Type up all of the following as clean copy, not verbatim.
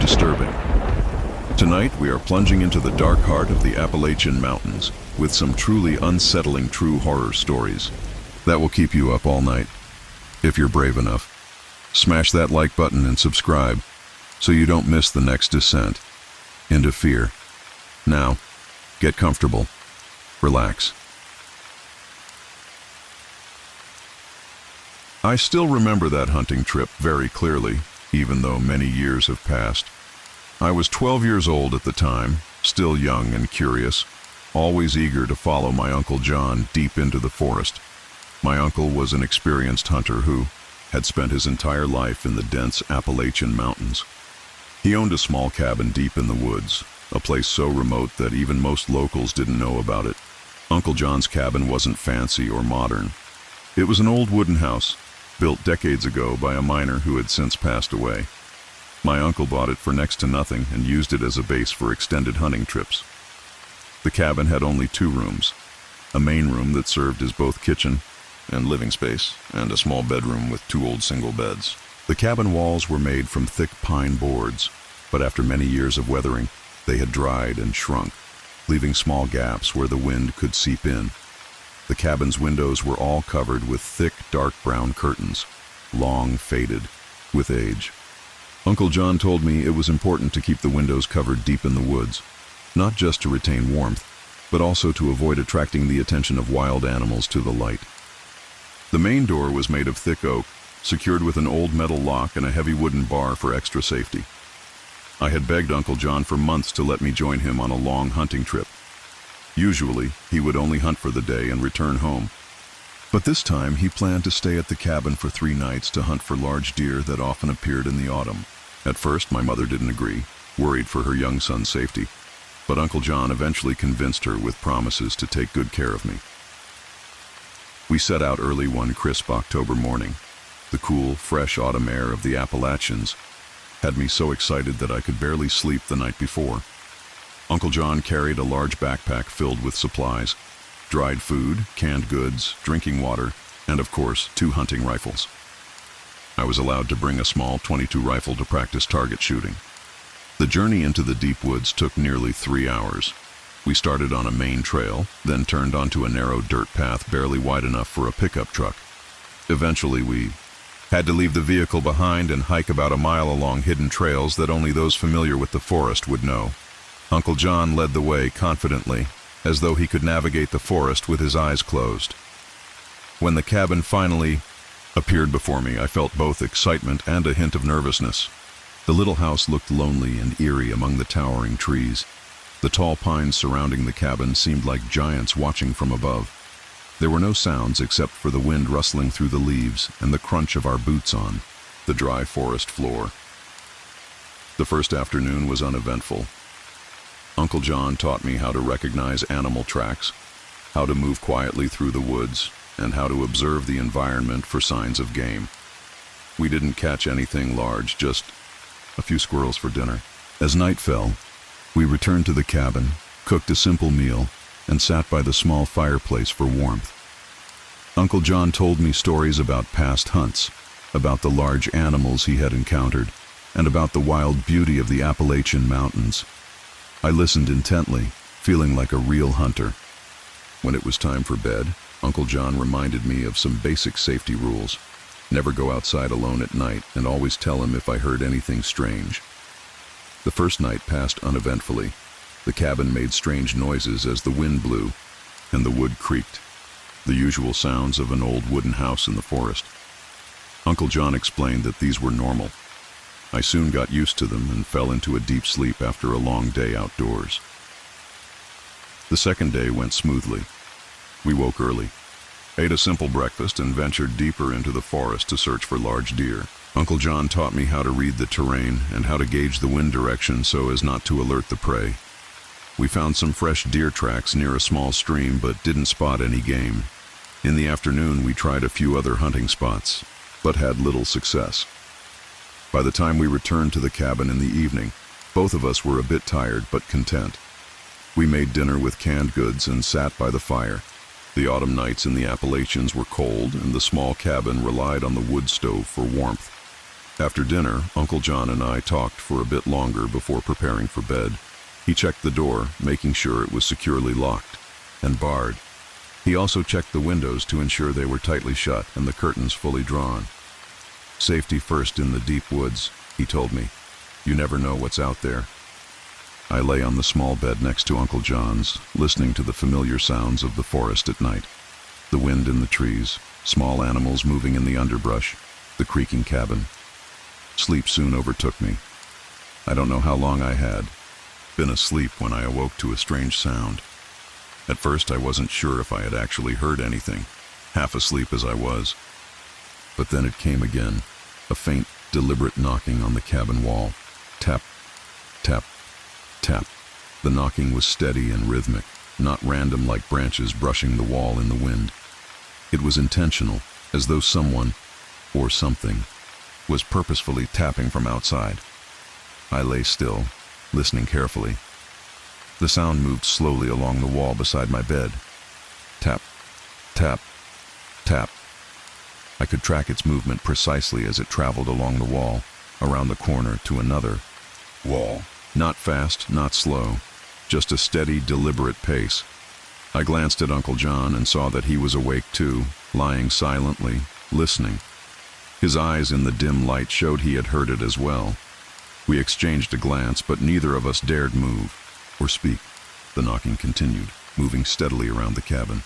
disturbing. Tonight, we are plunging into the dark heart of the Appalachian Mountains with some truly unsettling true horror stories that will keep you up all night, if you're brave enough. Smash that like button and subscribe so you don't miss the next descent into fear. Now, get comfortable, relax. I still remember that hunting trip very clearly, even though many years have passed. I was 12 years old at the time, still young and curious, always eager to follow my Uncle John deep into the forest. My uncle was an experienced hunter who had spent his entire life in the dense Appalachian Mountains. He owned a small cabin deep in the woods, a place so remote that even most locals didn't know about it. Uncle John's cabin wasn't fancy or modern. It was an old wooden house, built decades ago by a miner who had since passed away. My uncle bought it for next to nothing and used it as a base for extended hunting trips. The cabin had only 2 rooms, a main room that served as both kitchen and living space, and a small bedroom with 2 old single beds. The cabin walls were made from thick pine boards, but after many years of weathering, they had dried and shrunk, leaving small gaps where the wind could seep in. The cabin's windows were all covered with thick, dark brown curtains, long faded with age. Uncle John told me it was important to keep the windows covered deep in the woods, not just to retain warmth, but also to avoid attracting the attention of wild animals to the light. The main door was made of thick oak, secured with an old metal lock and a heavy wooden bar for extra safety. I had begged Uncle John for months to let me join him on a long hunting trip. Usually, he would only hunt for the day and return home. But this time, he planned to stay at the cabin for 3 nights to hunt for large deer that often appeared in the autumn. At first, my mother didn't agree, worried for her young son's safety. But Uncle John eventually convinced her with promises to take good care of me. We set out early one crisp October morning. The cool, fresh autumn air of the Appalachians had me so excited that I could barely sleep the night before. Uncle John carried a large backpack filled with supplies, dried food, canned goods, drinking water, and of course, 2 hunting rifles. I was allowed to bring a small .22 rifle to practice target shooting. The journey into the deep woods took nearly 3 hours. We started on a main trail, then turned onto a narrow dirt path barely wide enough for a pickup truck. Eventually, we had to leave the vehicle behind and hike about a mile along hidden trails that only those familiar with the forest would know. Uncle John led the way confidently, as though he could navigate the forest with his eyes closed. When the cabin finally appeared before me, I felt both excitement and a hint of nervousness. The little house looked lonely and eerie among the towering trees. The tall pines surrounding the cabin seemed like giants watching from above. There were no sounds except for the wind rustling through the leaves and the crunch of our boots on the dry forest floor. The first afternoon was uneventful. Uncle John taught me how to recognize animal tracks, how to move quietly through the woods, and how to observe the environment for signs of game. We didn't catch anything large, just a few squirrels for dinner. As night fell, we returned to the cabin, cooked a simple meal, and sat by the small fireplace for warmth. Uncle John told me stories about past hunts, about the large animals he had encountered, and about the wild beauty of the Appalachian Mountains. I listened intently, feeling like a real hunter. When it was time for bed, Uncle John reminded me of some basic safety rules. Never go outside alone at night, and always tell him if I heard anything strange. The first night passed uneventfully. The cabin made strange noises as the wind blew, and the wood creaked, the usual sounds of an old wooden house in the forest. Uncle John explained that these were normal. I soon got used to them and fell into a deep sleep after a long day outdoors. The second day went smoothly. We woke early, ate a simple breakfast, and ventured deeper into the forest to search for large deer. Uncle John taught me how to read the terrain and how to gauge the wind direction so as not to alert the prey. We found some fresh deer tracks near a small stream but didn't spot any game. In the afternoon, we tried a few other hunting spots, but had little success. By the time we returned to the cabin in the evening, both of us were a bit tired but content. We made dinner with canned goods and sat by the fire. The autumn nights in the Appalachians were cold, and the small cabin relied on the wood stove for warmth. After dinner, Uncle John and I talked for a bit longer before preparing for bed. He checked the door, making sure it was securely locked and barred. He also checked the windows to ensure they were tightly shut and the curtains fully drawn. "Safety first in the deep woods," he told me. "You never know what's out there." I lay on the small bed next to Uncle John's, listening to the familiar sounds of the forest at night. The wind in the trees, small animals moving in the underbrush, the creaking cabin. Sleep soon overtook me. I don't know how long I had been asleep when I awoke to a strange sound. At first I wasn't sure if I had actually heard anything, half asleep as I was. But then it came again, a faint, deliberate knocking on the cabin wall. Tap, tap, tap. The knocking was steady and rhythmic, not random like branches brushing the wall in the wind. It was intentional, as though someone, or something, was purposefully tapping from outside. I lay still, listening carefully. The sound moved slowly along the wall beside my bed. Tap, tap, tap. I could track its movement precisely as it traveled along the wall, around the corner to another wall. Not fast, not slow, just a steady, deliberate pace. I glanced at Uncle John and saw that he was awake too, lying silently, listening. His eyes in the dim light showed he had heard it as well. We exchanged a glance, but neither of us dared move or speak. The knocking continued, moving steadily around the cabin,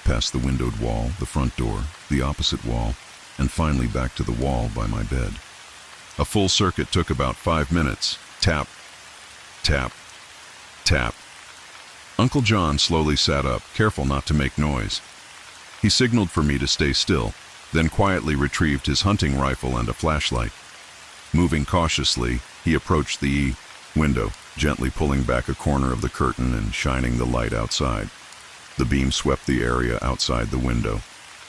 past the windowed wall, the front door, the opposite wall, and finally back to the wall by my bed. A full circuit took about 5 minutes. Tap, tap, tap. Uncle John slowly sat up, careful not to make noise. He signaled for me to stay still, then quietly retrieved his hunting rifle and a flashlight. Moving cautiously, he approached the window, gently pulling back a corner of the curtain and shining the light outside. The beam swept the area outside the window.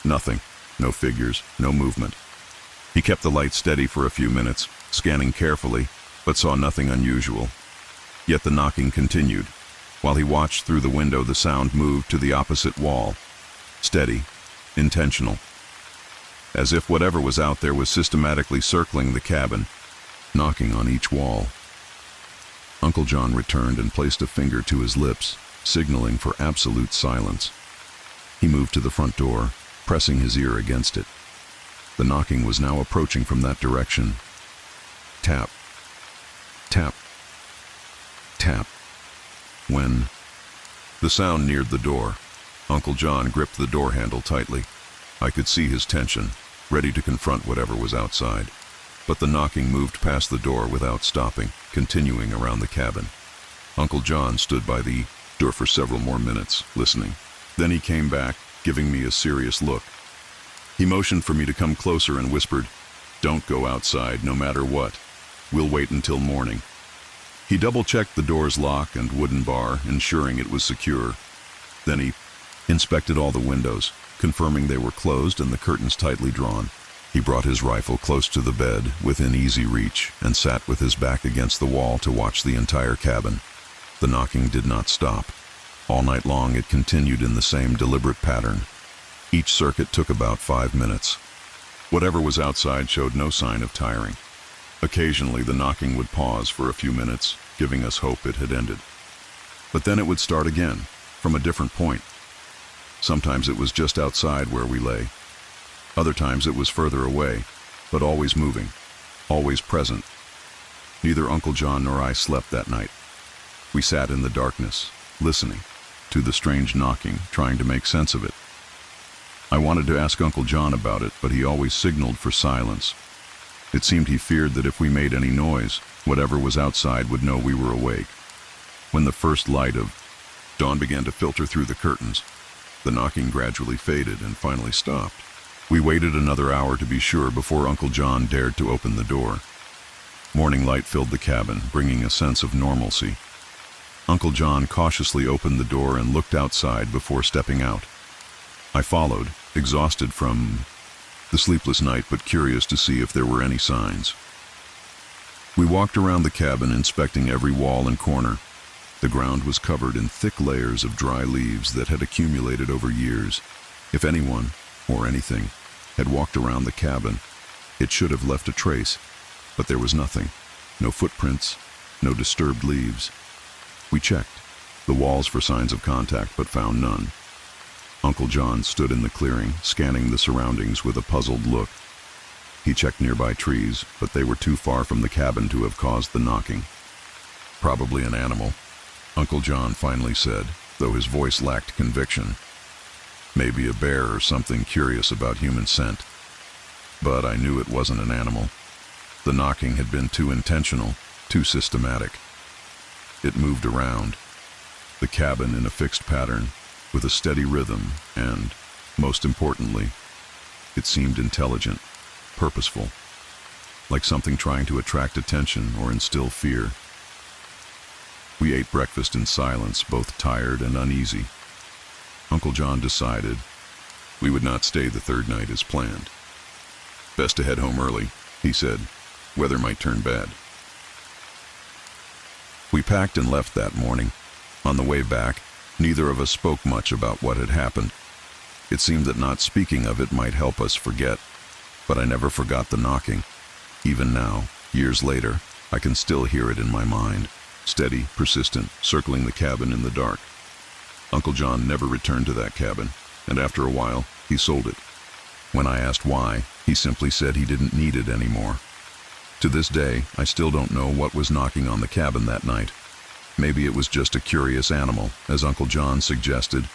Nothing, no figures, no movement. He kept the light steady for a few minutes, scanning carefully, but saw nothing unusual. Yet the knocking continued. While he watched through the window, the sound moved to the opposite wall. Steady, intentional. As if whatever was out there was systematically circling the cabin, knocking on each wall. Uncle John returned and placed a finger to his lips, signaling for absolute silence. He moved to the front door, pressing his ear against it. The knocking was now approaching from that direction. Tap, tap, tap. When the sound neared the door, Uncle John gripped the door handle tightly. I could see his tension, ready to confront whatever was outside. But the knocking moved past the door without stopping, continuing around the cabin. Uncle John stood by the door for several more minutes, listening. Then he came back, giving me a serious look. He motioned for me to come closer and whispered, "Don't go outside, no matter what. We'll wait until morning." He double-checked the door's lock and wooden bar, ensuring it was secure. Then he inspected all the windows, confirming they were closed and the curtains tightly drawn. He brought his rifle close to the bed, within easy reach, and sat with his back against the wall to watch the entire cabin. The knocking did not stop. All night long it continued in the same deliberate pattern. Each circuit took about 5 minutes. Whatever was outside showed no sign of tiring. Occasionally the knocking would pause for a few minutes, giving us hope it had ended. But then it would start again, from a different point. Sometimes it was just outside where we lay. Other times it was further away, but always moving, always present. Neither Uncle John nor I slept that night. We sat in the darkness, listening to the strange knocking, trying to make sense of it. I wanted to ask Uncle John about it, but he always signaled for silence. It seemed he feared that if we made any noise, whatever was outside would know we were awake. When the first light of dawn began to filter through the curtains, the knocking gradually faded and finally stopped. We waited another hour to be sure before Uncle John dared to open the door. Morning light filled the cabin, bringing a sense of normalcy. Uncle John cautiously opened the door and looked outside before stepping out. I followed, exhausted from the sleepless night, but curious to see if there were any signs. We walked around the cabin, inspecting every wall and corner. The ground was covered in thick layers of dry leaves that had accumulated over years. If anyone, or anything, had walked around the cabin, it should have left a trace, But there was nothing. No footprints, no disturbed leaves. We checked the walls for signs of contact, but found none. Uncle John stood in the clearing, scanning the surroundings with a puzzled look. He checked nearby trees, but they were too far from the cabin to have caused the knocking. Probably an animal, Uncle John finally said, though his voice lacked conviction. Maybe a bear or something curious about human scent. But I knew it wasn't an animal. The knocking had been too intentional, too systematic. It moved around, the cabin in a fixed pattern, with a steady rhythm, and, most importantly, it seemed intelligent, purposeful, like something trying to attract attention or instill fear. We ate breakfast in silence, both tired and uneasy. Uncle John decided we would not stay the third night as planned. Best to head home early, he said. Weather might turn bad. We packed and left that morning. On the way back, neither of us spoke much about what had happened. It seemed that not speaking of it might help us forget, but I never forgot the knocking. Even now, years later, I can still hear it in my mind, steady, persistent, circling the cabin in the dark. Uncle John never returned to that cabin, and after a while, he sold it. When I asked why, he simply said he didn't need it anymore. To this day, I still don't know what was knocking on the cabin that night. Maybe it was just a curious animal, as Uncle John suggested,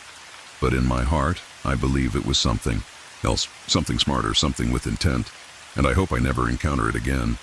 but in my heart, I believe it was something else, something smarter, something with intent, and I hope I never encounter it again.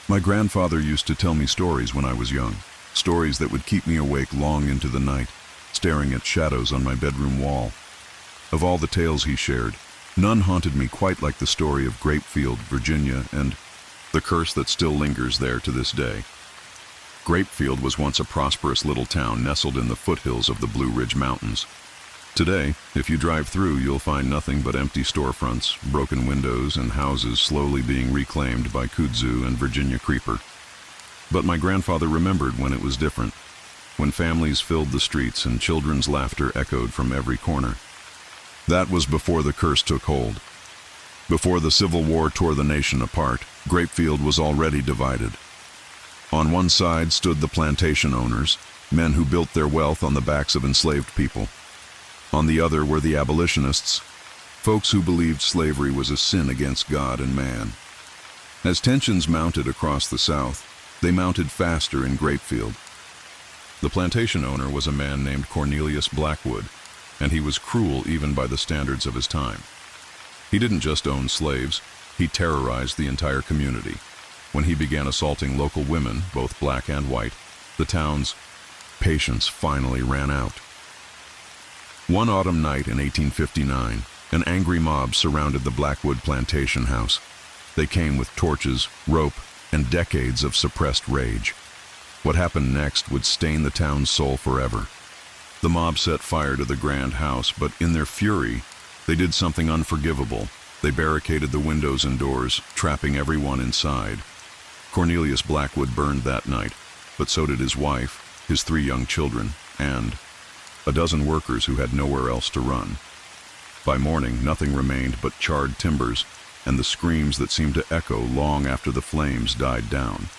My grandfather used to tell me stories when I was young, stories that would keep me awake long into the night, staring at shadows on my bedroom wall. Of all the tales he shared, none haunted me quite like the story of Grapefield, Virginia, and the curse that still lingers there to this day. Grapefield was once a prosperous little town nestled in the foothills of the Blue Ridge Mountains. Today, if you drive through, you'll find nothing but empty storefronts, broken windows, and houses slowly being reclaimed by kudzu and Virginia creeper. But my grandfather remembered when it was different, when families filled the streets and children's laughter echoed from every corner. That was before the curse took hold. Before the Civil War tore the nation apart, Grapefield was already divided. On one side stood the plantation owners, men who built their wealth on the backs of enslaved people. On the other were the abolitionists, folks who believed slavery was a sin against God and man. As tensions mounted across the South, they mounted faster in Grapefield. The plantation owner was a man named Cornelius Blackwood, and he was cruel even by the standards of his time. He didn't just own slaves, he terrorized the entire community. When he began assaulting local women, both black and white, the town's patience finally ran out. One autumn night in 1859, an angry mob surrounded the Blackwood plantation house. They came with torches, rope, and decades of suppressed rage. What happened next would stain the town's soul forever. The mob set fire to the grand house, but in their fury, they did something unforgivable. They barricaded the windows and doors, trapping everyone inside. Cornelius Blackwood burned that night, but so did his wife, his 3 young children, and a dozen workers who had nowhere else to run. By morning, nothing remained but charred timbers and the screams that seemed to echo long after the flames died down.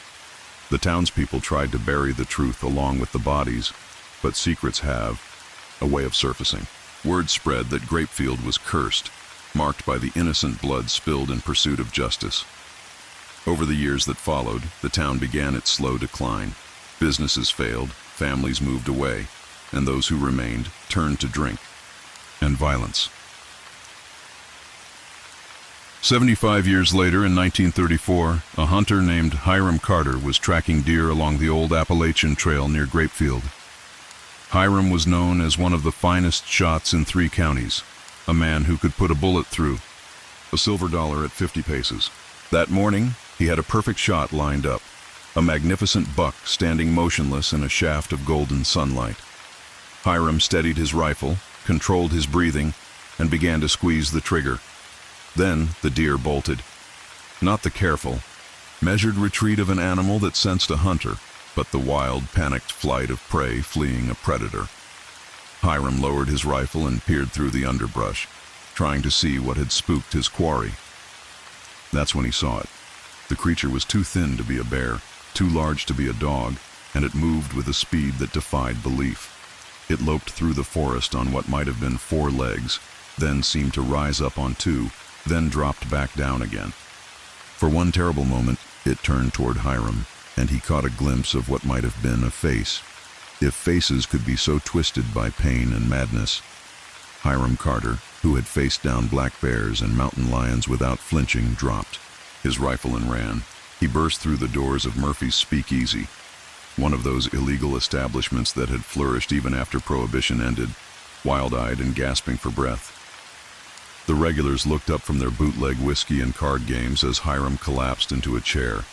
The townspeople tried to bury the truth along with the bodies, but secrets have a way of surfacing. Word spread that Grapefield was cursed, marked by the innocent blood spilled in pursuit of justice. Over the years that followed, the town began its slow decline. Businesses failed, families moved away, and those who remained turned to drink and violence. 75 years later, in 1934, a hunter named Hiram Carter was tracking deer along the old Appalachian Trail near Grapefield. Hiram was known as one of the finest shots in 3 counties, a man who could put a bullet through a silver dollar at 50 paces. That morning, he had a perfect shot lined up, a magnificent buck standing motionless in a shaft of golden sunlight. Hiram steadied his rifle, controlled his breathing, and began to squeeze the trigger. Then the deer bolted. Not the careful, measured retreat of an animal that sensed a hunter, but the wild, panicked flight of prey fleeing a predator. Hiram lowered his rifle and peered through the underbrush, trying to see what had spooked his quarry. That's when he saw it. The creature was too thin to be a bear, too large to be a dog, and it moved with a speed that defied belief. It loped through the forest on what might have been 4 legs, then seemed to rise up on 2, then dropped back down again. For one terrible moment, it turned toward Hiram, and he caught a glimpse of what might have been a face. If faces could be so twisted by pain and madness. Hiram Carter, who had faced down black bears and mountain lions without flinching, dropped his rifle and ran. He burst through the doors of Murphy's Speakeasy, one of those illegal establishments that had flourished even after Prohibition ended, wild-eyed and gasping for breath. The regulars looked up from their bootleg whiskey and card games as Hiram collapsed into a chair.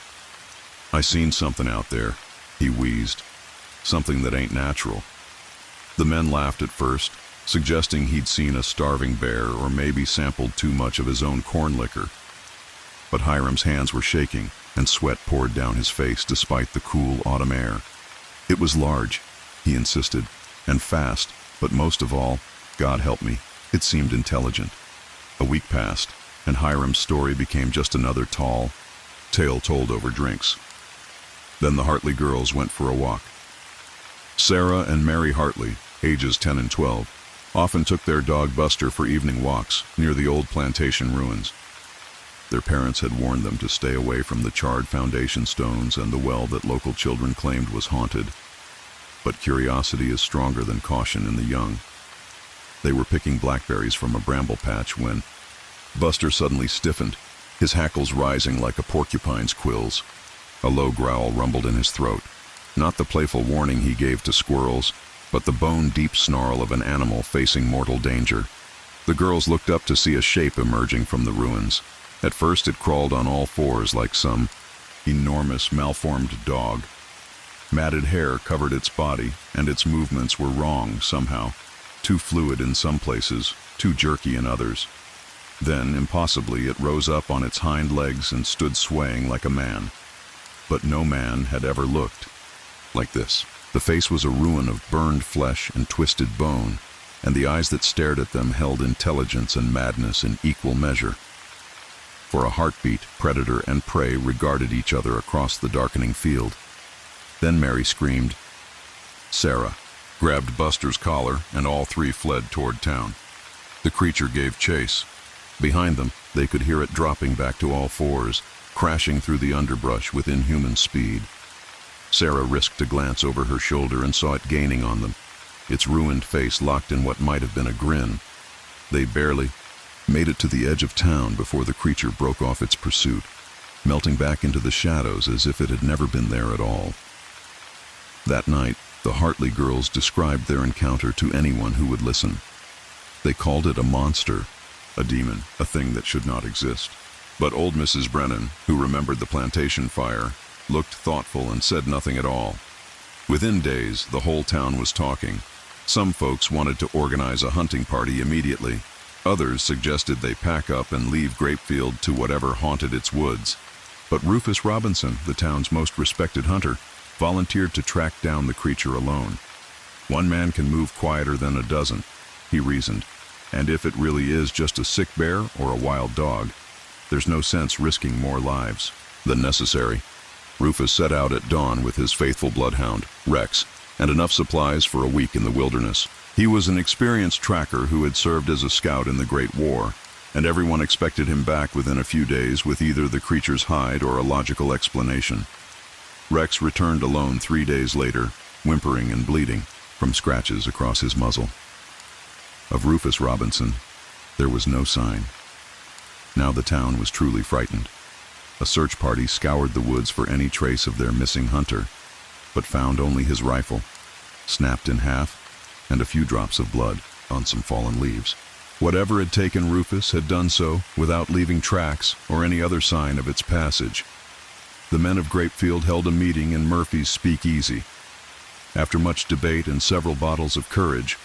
"I seen something out there," he wheezed. "Something that ain't natural." The men laughed at first, suggesting he'd seen a starving bear or maybe sampled too much of his own corn liquor. But Hiram's hands were shaking, and sweat poured down his face despite the cool autumn air. "It was large," he insisted, "and fast, but most of all, God help me, it seemed intelligent." A week passed, and Hiram's story became just another tall tale told over drinks. Then the Hartley girls went for a walk. Sarah and Mary Hartley, ages 10 and 12, often took their dog Buster for evening walks near the old plantation ruins. Their parents had warned them to stay away from the charred foundation stones and the well that local children claimed was haunted. But curiosity is stronger than caution in the young. They were picking blackberries from a bramble patch when Buster suddenly stiffened, his hackles rising like a porcupine's quills. A low growl rumbled in his throat. Not the playful warning he gave to squirrels, but the bone-deep snarl of an animal facing mortal danger. The girls looked up to see a shape emerging from the ruins. At first it crawled on all fours like some enormous, malformed dog. Matted hair covered its body, and its movements were wrong somehow. Too fluid in some places, too jerky in others. Then, impossibly, it rose up on its hind legs and stood swaying like a man. But no man had ever looked like this. The face was a ruin of burned flesh and twisted bone, and the eyes that stared at them held intelligence and madness in equal measure. For a heartbeat, predator and prey regarded each other across the darkening field. Then Mary screamed. Sarah grabbed Buster's collar, and all three fled toward town. The creature gave chase. Behind them, they could hear it dropping back to all fours, crashing through the underbrush with inhuman speed. Sarah risked a glance over her shoulder and saw it gaining on them, its ruined face locked in what might have been a grin. They barely made it to the edge of town before the creature broke off its pursuit, melting back into the shadows as if it had never been there at all. That night, the Hartley girls described their encounter to anyone who would listen. They called it a monster, a demon, a thing that should not exist. But old Mrs. Brennan, who remembered the plantation fire, looked thoughtful and said nothing at all. Within days, the whole town was talking. Some folks wanted to organize a hunting party immediately. Others suggested they pack up and leave Grapefield to whatever haunted its woods. But Rufus Robinson, the town's most respected hunter, volunteered to track down the creature alone. One man can move quieter than a dozen, he reasoned, and if it really is just a sick bear or a wild dog, there's no sense risking more lives than necessary. Rufus set out at dawn with his faithful bloodhound, Rex, and enough supplies for a week in the wilderness. He was an experienced tracker who had served as a scout in the Great War, and everyone expected him back within a few days with either the creature's hide or a logical explanation. Rex returned alone 3 days later, whimpering and bleeding from scratches across his muzzle. Of Rufus Robinson, there was no sign. Now the town was truly frightened. A search party scoured the woods for any trace of their missing hunter, but found only his rifle, snapped in half, and a few drops of blood on some fallen leaves. Whatever had taken Rufus had done so without leaving tracks or any other sign of its passage. The men of Grapefield held a meeting in Murphy's speakeasy. After much debate and several bottles of courage,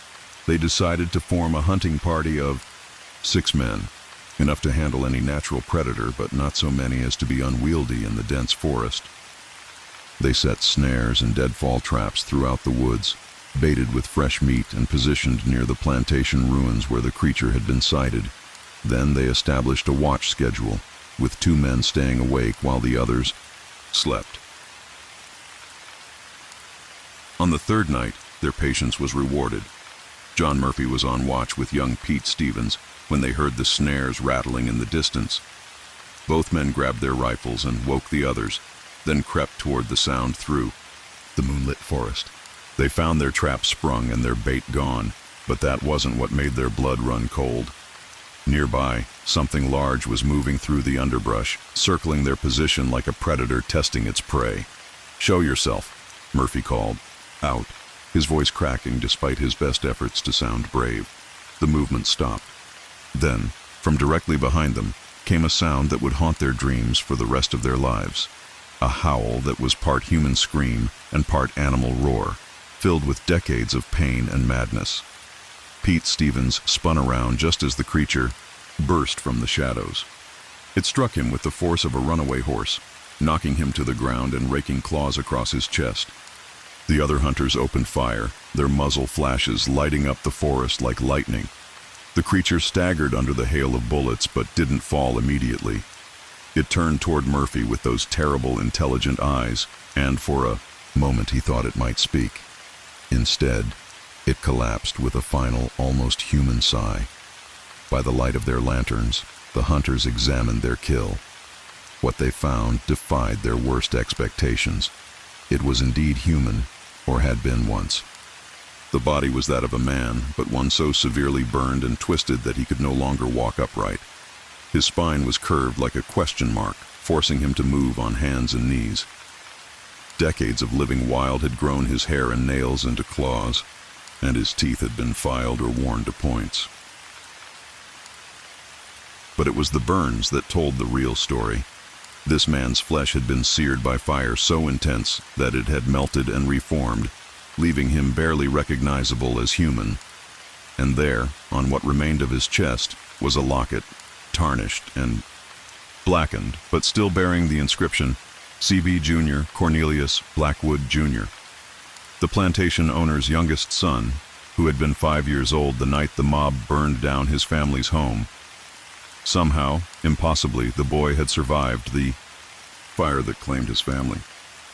they decided to form a hunting party of 6 men, enough to handle any natural predator, but not so many as to be unwieldy in the dense forest. They set snares and deadfall traps throughout the woods, baited with fresh meat and positioned near the plantation ruins where the creature had been sighted. Then they established a watch schedule, with 2 men staying awake while the others slept. On the 3rd night, their patience was rewarded. John Murphy was on watch with young Pete Stevens when they heard the snares rattling in the distance. Both men grabbed their rifles and woke the others, then crept toward the sound through the moonlit forest. They found their trap sprung and their bait gone, but that wasn't what made their blood run cold. Nearby, something large was moving through the underbrush, circling their position like a predator testing its prey. "Show yourself," Murphy called, out, his voice cracking despite his best efforts to sound brave. The movement stopped. Then, from directly behind them, came a sound that would haunt their dreams for the rest of their lives. A howl that was part human scream and part animal roar, filled with decades of pain and madness. Pete Stevens spun around just as the creature burst from the shadows. It struck him with the force of a runaway horse, knocking him to the ground and raking claws across his chest. The other hunters opened fire, their muzzle flashes lighting up the forest like lightning. The creature staggered under the hail of bullets but didn't fall immediately. It turned toward Murphy with those terrible, intelligent eyes, and for a moment he thought it might speak. Instead, it collapsed with a final, almost human sigh. By the light of their lanterns, the hunters examined their kill. What they found defied their worst expectations. It was indeed human, or had been once. The body was that of a man, but one so severely burned and twisted that he could no longer walk upright. His spine was curved like a question mark, forcing him to move on hands and knees. Decades of living wild had grown his hair and nails into claws, and his teeth had been filed or worn to points. But it was the burns that told the real story. This man's flesh had been seared by fire so intense that it had melted and reformed, leaving him barely recognizable as human. And there, on what remained of his chest, was a locket, tarnished and blackened, but still bearing the inscription, C.B. Jr. Cornelius Blackwood Jr., the plantation owner's youngest son, who had been 5 years old the night the mob burned down his family's home. Somehow, impossibly, the boy had survived the fire that claimed his family.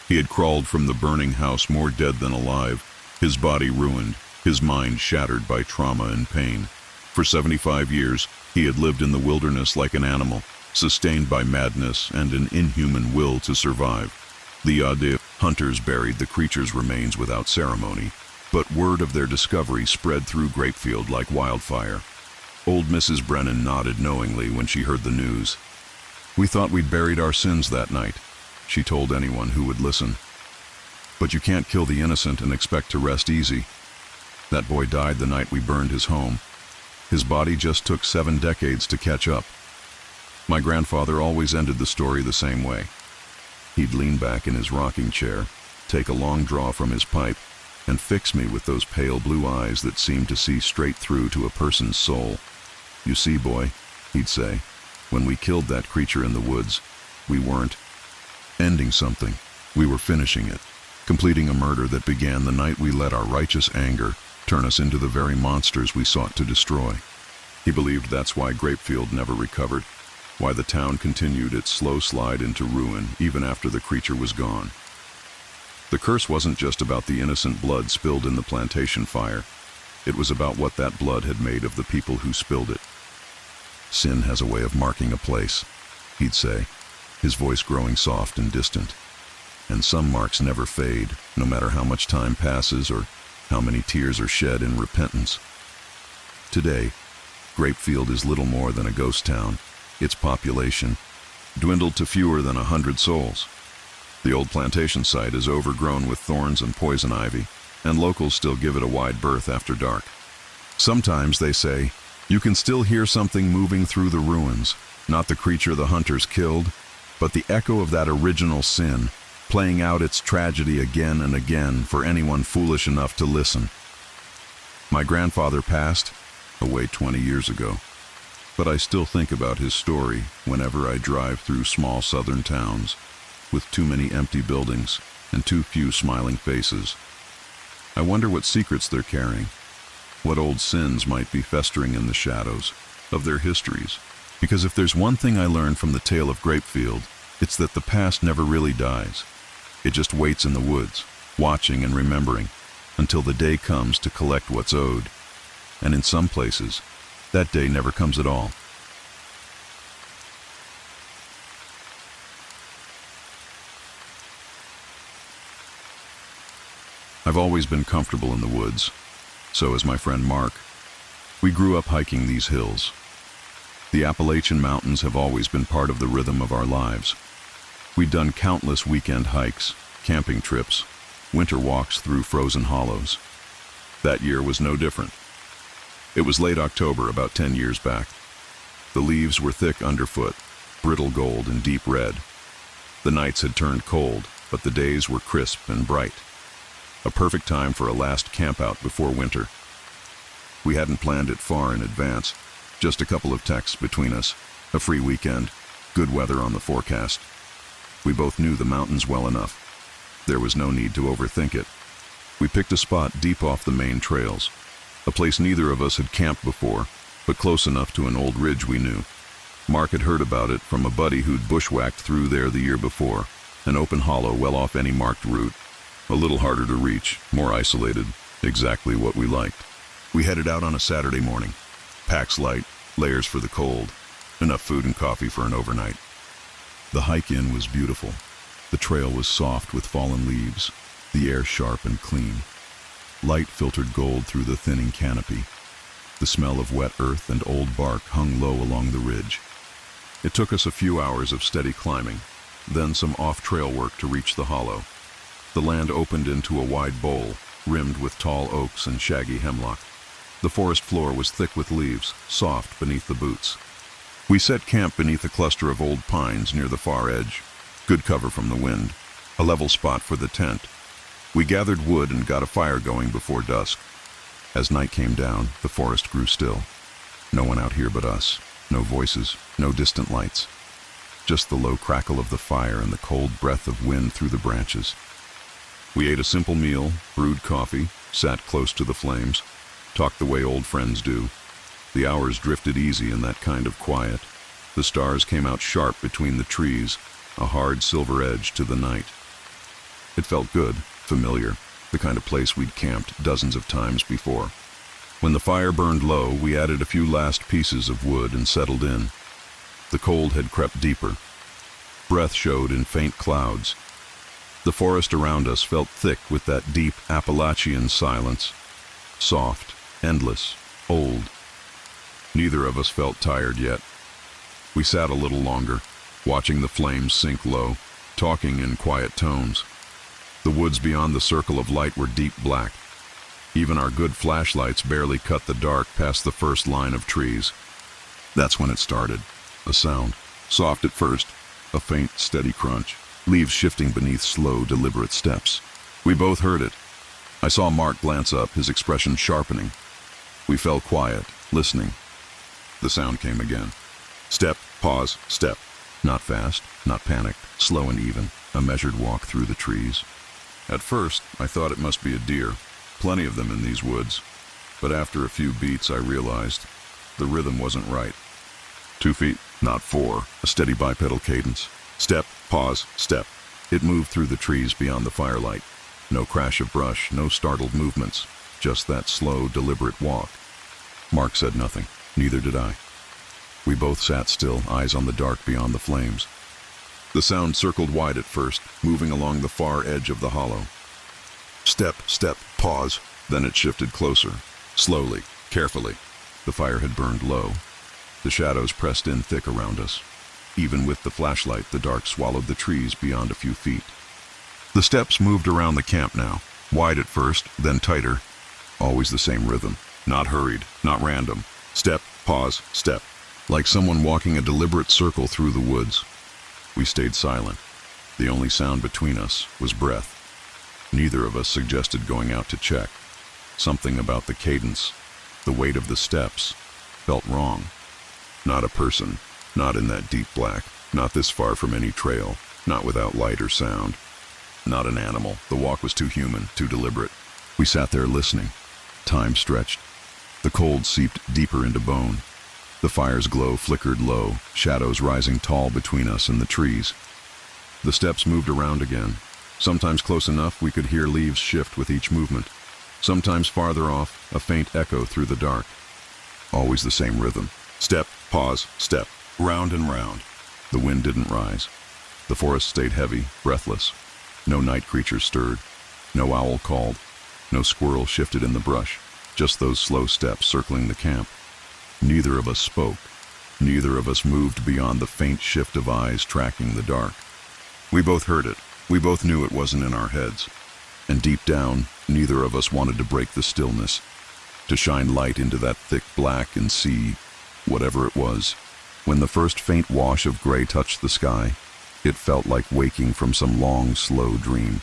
He had crawled from the burning house more dead than alive, his body ruined, his mind shattered by trauma and pain. For 75 years, he had lived in the wilderness like an animal, sustained by madness and an inhuman will to survive. The Ade hunters buried the creature's remains without ceremony, but word of their discovery spread through Grapefield like wildfire. Old Mrs. Brennan nodded knowingly when she heard the news. "We thought we'd buried our sins that night," she told anyone who would listen. "But you can't kill the innocent and expect to rest easy. That boy died the night we burned his home. His body just took 7 decades to catch up." My grandfather always ended the story the same way. He'd lean back in his rocking chair, take a long draw from his pipe, and fix me with those pale blue eyes that seemed to see straight through to a person's soul. "You see, boy," he'd say, "when we killed that creature in the woods, we weren't ending something. We were finishing it, completing a murder that began the night we let our righteous anger turn us into the very monsters we sought to destroy." He believed that's why Grapefield never recovered, why the town continued its slow slide into ruin even after the creature was gone. The curse wasn't just about the innocent blood spilled in the plantation fire. It was about what that blood had made of the people who spilled it. "Sin has a way of marking a place," he'd say, his voice growing soft and distant. "And some marks never fade, no matter how much time passes or how many tears are shed in repentance." Today, Grapefield is little more than a ghost town. Its population dwindled to fewer than 100 souls. The old plantation site is overgrown with thorns and poison ivy, and locals still give it a wide berth after dark. Sometimes, they say, you can still hear something moving through the ruins, not the creature the hunters killed, but the echo of that original sin, playing out its tragedy again and again for anyone foolish enough to listen. My grandfather passed away 20 years ago, but I still think about his story whenever I drive through small southern towns with too many empty buildings and too few smiling faces. I wonder what secrets they're carrying, what old sins might be festering in the shadows of their histories. Because if there's one thing I learned from the tale of Grapefield, it's that the past never really dies. It just waits in the woods, watching and remembering, until the day comes to collect what's owed. And in some places, that day never comes at all. I've always been comfortable in the woods. So is my friend Mark. We grew up hiking these hills. The Appalachian mountains have always been part of the rhythm of our lives. We'd done countless weekend hikes, camping trips, winter walks through frozen hollows. That year was no different. It was late October, about 10 years back. The leaves were thick underfoot, brittle gold and deep red. The nights had turned cold, but the days were crisp and bright. A perfect time for a last campout before winter. We hadn't planned it far in advance, just a couple of texts between us, a free weekend, good weather on the forecast. We both knew the mountains well enough. There was no need to overthink it. We picked a spot deep off the main trails, a place neither of us had camped before, but close enough to an old ridge we knew. Mark had heard about it from a buddy who'd bushwhacked through there the year before, an open hollow well off any marked route. A little harder to reach, more isolated, exactly what we liked. We headed out on a Saturday morning. Packs light, layers for the cold, enough food and coffee for an overnight. The hike in was beautiful. The trail was soft with fallen leaves, the air sharp and clean. Light filtered gold through the thinning canopy. The smell of wet earth and old bark hung low along the ridge. It took us a few hours of steady climbing, then some off-trail work to reach the hollow. The land opened into a wide bowl, rimmed with tall oaks and shaggy hemlock. The forest floor was thick with leaves, soft beneath the boots. We set camp beneath a cluster of old pines near the far edge. Good cover from the wind, a level spot for the tent. We gathered wood and got a fire going before dusk. As night came down, the forest grew still. No one out here but us. No voices, no distant lights. Just the low crackle of the fire and the cold breath of wind through the branches. We ate a simple meal, brewed coffee, sat close to the flames, talked the way old friends do. The hours drifted easy in that kind of quiet. The stars came out sharp between the trees, a hard silver edge to the night. It felt good, familiar, the kind of place we'd camped dozens of times before. When the fire burned low, we added a few last pieces of wood and settled in. The cold had crept deeper. Breath showed in faint clouds. The forest around us felt thick with that deep Appalachian silence. Soft, endless, old. Neither of us felt tired yet. We sat a little longer, watching the flames sink low, talking in quiet tones. The woods beyond the circle of light were deep black. Even our good flashlights barely cut the dark past the first line of trees. That's when it started. A sound, soft at first, a faint, steady crunch, leaves shifting beneath slow, deliberate steps. We both heard it. I saw Mark glance up, his expression sharpening. We fell quiet, listening. The sound came again. Step, pause, step. Not fast, not panicked, slow and even, a measured walk through the trees. At first, I thought it must be a deer. Plenty of them in these woods. But after a few beats, I realized the rhythm wasn't right. 2 feet, not 4, a steady bipedal cadence. Step, pause, step. It moved through the trees beyond the firelight. No crash of brush, no startled movements, just that slow, deliberate walk. Mark said nothing, neither did I. We both sat still, eyes on the dark beyond the flames. The sound circled wide at first, moving along the far edge of the hollow. Step, step, pause. Then it shifted closer, slowly, carefully. The fire had burned low. The shadows pressed in thick around us. Even with the flashlight, the dark swallowed the trees beyond a few feet. The steps moved around the camp now, wide at first, then tighter. Always the same rhythm, not hurried, not random. Step, pause, step. Like someone walking a deliberate circle through the woods. We stayed silent. The only sound between us was breath. Neither of us suggested going out to check. Something about the cadence, the weight of the steps, felt wrong. Not a person, not in that deep black, not this far from any trail, not without light or sound. Not an animal. The walk was too human, too deliberate. We sat there listening. Time stretched. The cold seeped deeper into bone. The fire's glow flickered low, shadows rising tall between us and the trees. The steps moved around again. Sometimes close enough we could hear leaves shift with each movement. Sometimes farther off, a faint echo through the dark. Always the same rhythm. Step, pause, step, round and round. The wind didn't rise. The forest stayed heavy, breathless. No night creatures stirred. No owl called. No squirrel shifted in the brush. Just those slow steps circling the camp. Neither of us spoke. Neither of us moved beyond the faint shift of eyes tracking the dark. We both heard it. We both knew it wasn't in our heads. And deep down, neither of us wanted to break the stillness, to shine light into that thick black and see whatever it was. When the first faint wash of gray touched the sky, it felt like waking from some long, slow dream.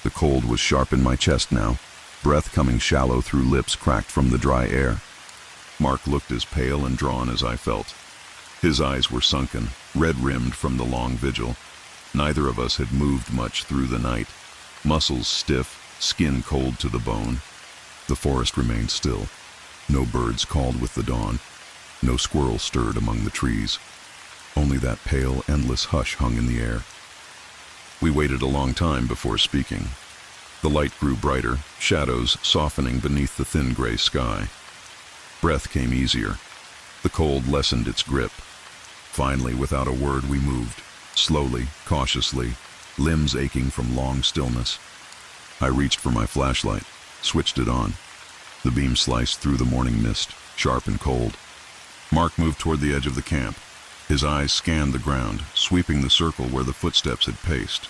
The cold was sharp in my chest now, breath coming shallow through lips cracked from the dry air. Mark looked as pale and drawn as I felt. His eyes were sunken, red-rimmed from the long vigil. Neither of us had moved much through the night. Muscles stiff, skin cold to the bone. The forest remained still. No birds called with the dawn. No squirrel stirred among the trees. Only that pale, endless hush hung in the air. We waited a long time before speaking. The light grew brighter, shadows softening beneath the thin gray sky. Breath came easier. The cold lessened its grip. Finally, without a word, we moved. Slowly, cautiously, limbs aching from long stillness. I reached for my flashlight, switched it on. The beam sliced through the morning mist, sharp and cold. Mark moved toward the edge of the camp. His eyes scanned the ground, sweeping the circle where the footsteps had paced.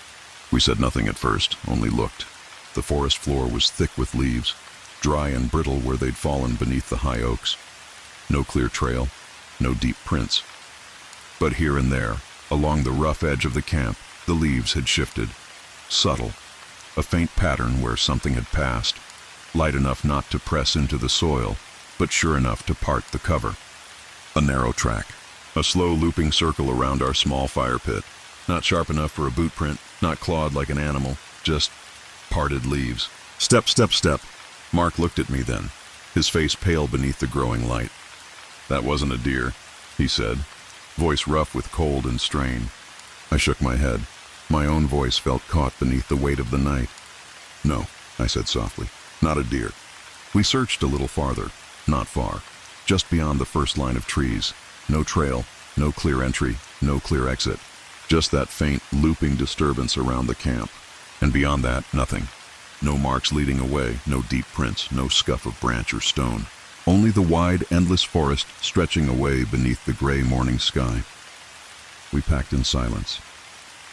We said nothing at first, only looked. The forest floor was thick with leaves, dry and brittle where they'd fallen beneath the high oaks. No clear trail, no deep prints. But here and there, along the rough edge of the camp, the leaves had shifted. Subtle. A faint pattern where something had passed. Light enough not to press into the soil, but sure enough to part the cover. A narrow track. A slow looping circle around our small fire pit. Not sharp enough for a boot print, not clawed like an animal, just parted leaves. Step, step, step. Mark looked at me then, his face pale beneath the growing light. That wasn't a deer, he said, voice rough with cold and strain. I shook my head. My own voice felt caught beneath the weight of the night. No, I said softly, not a deer. We searched a little farther, not far, just beyond the first line of trees. No trail, no clear entry, no clear exit. Just that faint, looping disturbance around the camp. And beyond that, nothing. No marks leading away, no deep prints, no scuff of branch or stone. Only the wide, endless forest stretching away beneath the gray morning sky. We packed in silence,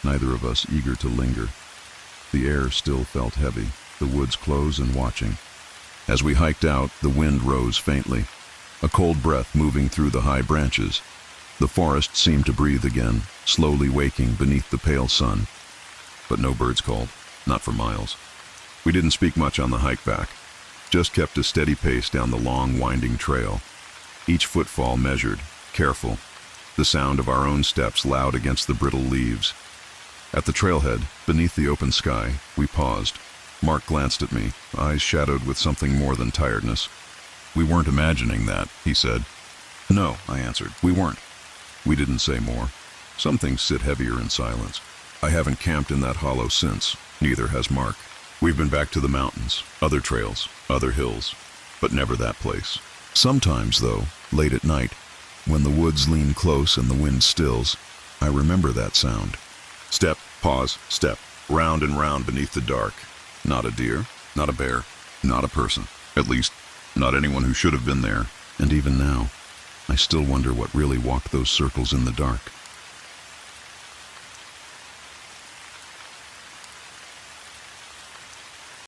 neither of us eager to linger. The air still felt heavy, the woods close and watching. As we hiked out, the wind rose faintly, a cold breath moving through the high branches. The forest seemed to breathe again, slowly waking beneath the pale sun. But no birds called, not for miles. We didn't speak much on the hike back, just kept a steady pace down the long, winding trail. Each footfall measured, careful, the sound of our own steps loud against the brittle leaves. At the trailhead, beneath the open sky, we paused. Mark glanced at me, eyes shadowed with something more than tiredness. We weren't imagining that, he said. No, I answered, we weren't. We didn't say more. Some things sit heavier in silence. I haven't camped in that hollow since, neither has Mark. We've been back to the mountains, other trails, other hills, but never that place. Sometimes, though, late at night, when the woods lean close and the wind stills, I remember that sound. Step, pause, step, round and round beneath the dark. Not a deer, not a bear, not a person. At least, not anyone who should have been there. And even now, I still wonder what really walked those circles in the dark.